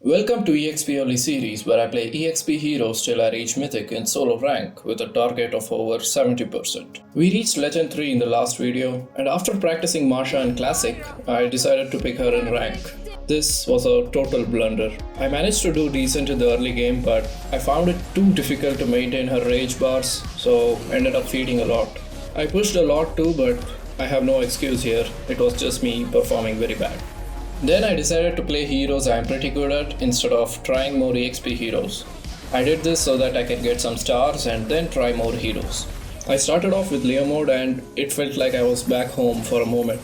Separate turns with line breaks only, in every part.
Welcome to EXP Early Series, where I play EXP heroes till I reach Mythic in solo rank with a target of over 70%. We reached Legend 3 in the last video, and after practicing Masha in Classic, I decided to pick her in rank. This was a total blunder. I managed to do decent in the early game, but I found it too difficult to maintain her rage bars, so ended up feeding a lot. I pushed a lot too, but I have no excuse here, it was just me performing very bad. Then I decided to play heroes I am pretty good at instead of trying more EXP heroes. I did this so that I can get some stars and then try more heroes. I started off with Leomord and it felt like I was back home for a moment.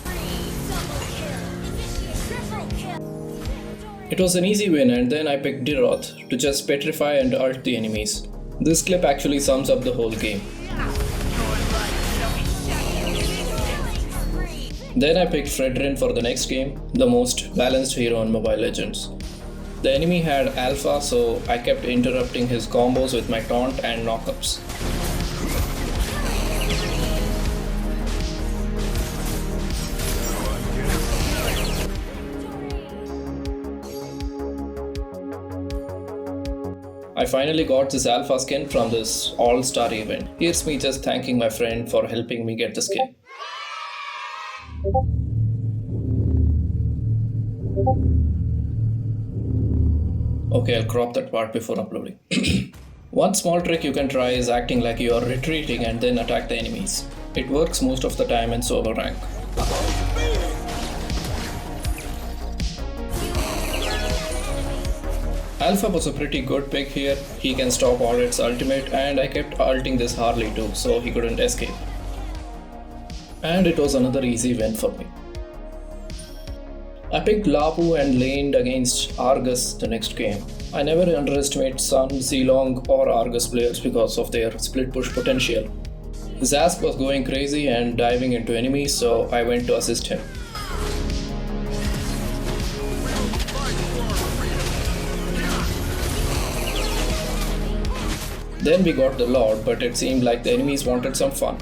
It was an easy win and then I picked Dyrroth to just petrify and ult the enemies. This clip actually sums up the whole game. Then I picked Fredrinn for the next game, the most balanced hero in Mobile Legends. The enemy had alpha, so I kept interrupting his combos with my taunt and knockups. I finally got this alpha skin from this all-star event. Here's me just thanking my friend for helping me get the skin. Okay, I'll crop that part before uploading. One small trick you can try is acting like you are retreating and then attack the enemies. It works most of the time in solo rank. Alpha was a pretty good pick here. He can stop Audit's ultimate and I kept ulting this Harley too, so he couldn't escape. And it was another easy win for me. I picked Lapu and laned against Argus the next game. I never underestimate some Zilong or Argus players because of their split push potential. Zask was going crazy and diving into enemies, so I went to assist him. Then we got the Lord, but it seemed like the enemies wanted some fun.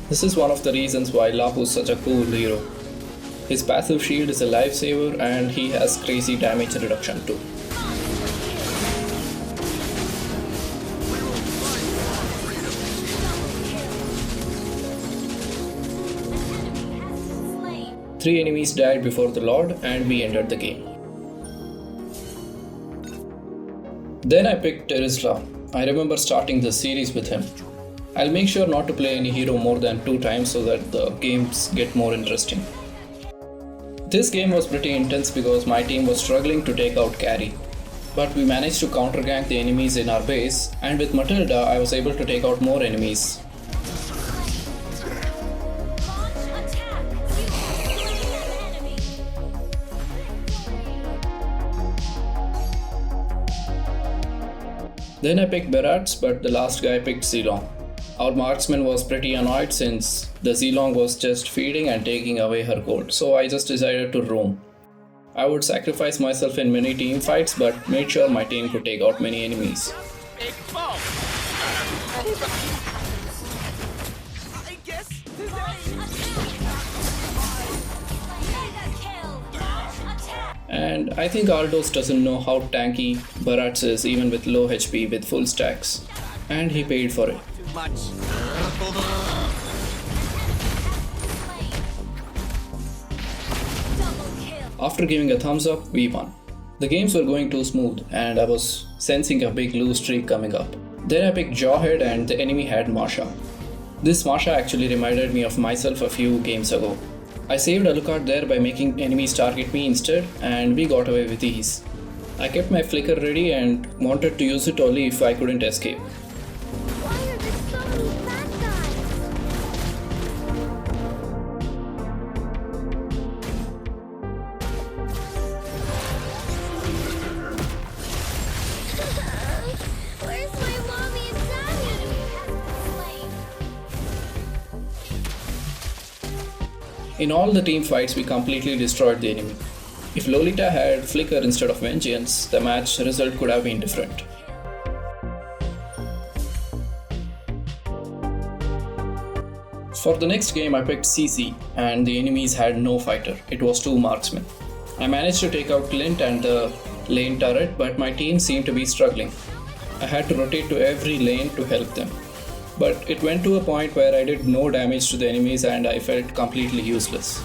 This is one of the reasons why Lapu is such a cool hero. His passive shield is a lifesaver and he has crazy damage reduction too. Three enemies died before the Lord and we ended the game. Then I picked Terizla. I remember starting the series with him. I'll make sure not to play any hero more than 2 times so that the games get more interesting. This game was pretty intense because my team was struggling to take out carry. But we managed to counter gank the enemies in our base, and with Matilda I was able to take out more enemies. Then I picked Barats, but the last guy picked Zilong. Our marksman was pretty annoyed since the Zilong was just feeding and taking away her gold, so I just decided to roam. I would sacrifice myself in many team fights but made sure my team could take out many enemies. And I think Aldos doesn't know how tanky Barats is even with low HP with full stacks. And he paid for it. After giving a thumbs up, we won. The games were going too smooth and I was sensing a big lose streak coming up. Then I picked Jawhead and the enemy had Masha. This Masha actually reminded me of myself a few games ago. I saved Alucard there by making enemies target me instead and we got away with ease. I kept my flicker ready and wanted to use it only if I couldn't escape. In all the team fights, we completely destroyed the enemy. If Lolita had Flicker instead of Vengeance, the match result could have been different. For the next game, I picked Cici, and the enemies had no fighter. It was 2 marksmen. I managed to take out Clint and the lane turret, but my team seemed to be struggling. I had to rotate to every lane to help them. But it went to a point where I did no damage to the enemies and I felt completely useless.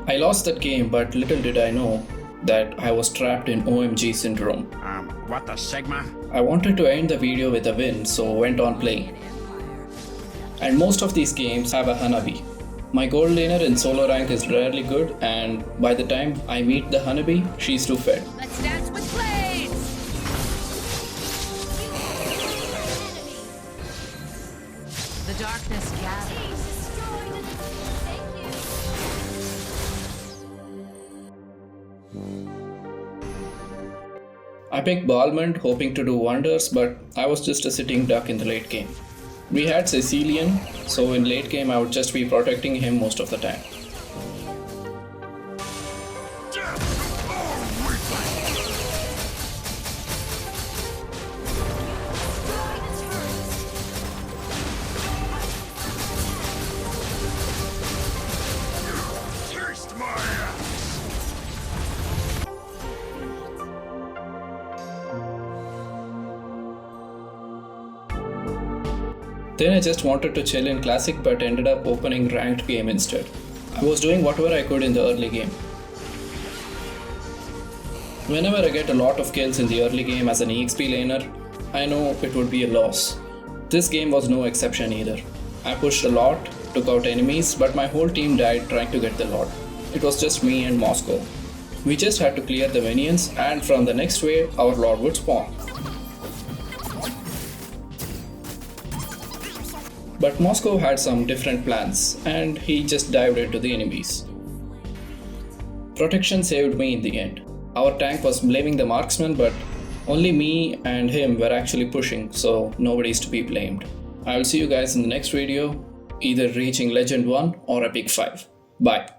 I lost that game, but little did I know that I was trapped in OMG syndrome.
What the Sigma?
I wanted to end the video with a win, so went on playing. And most of these games have a Hanabi. My gold laner in solo rank is rarely good, and by the time I meet the Hanabi, she's too fed.
Let's dance with blades! The darkness gathers.
I picked Balmond hoping to do wonders, but I was just a sitting duck in the late game. We had Sicilian, so in late game I would just be protecting him most of the time. Then I just wanted to chill in Classic but ended up opening ranked game instead. I was doing whatever I could in the early game. Whenever I get a lot of kills in the early game as an EXP laner, I know it would be a loss. This game was no exception either. I pushed a lot, took out enemies, but my whole team died trying to get the Lord. It was just me and Moscow. We just had to clear the minions, and from the next wave, our Lord would spawn. But Moscow had some different plans, and he just dived into the enemies. Protection saved me in the end. Our tank was blaming the marksman, but only me and him were actually pushing, so nobody's to be blamed. I will see you guys in the next video, either reaching Legend 1 or Epic 5. Bye.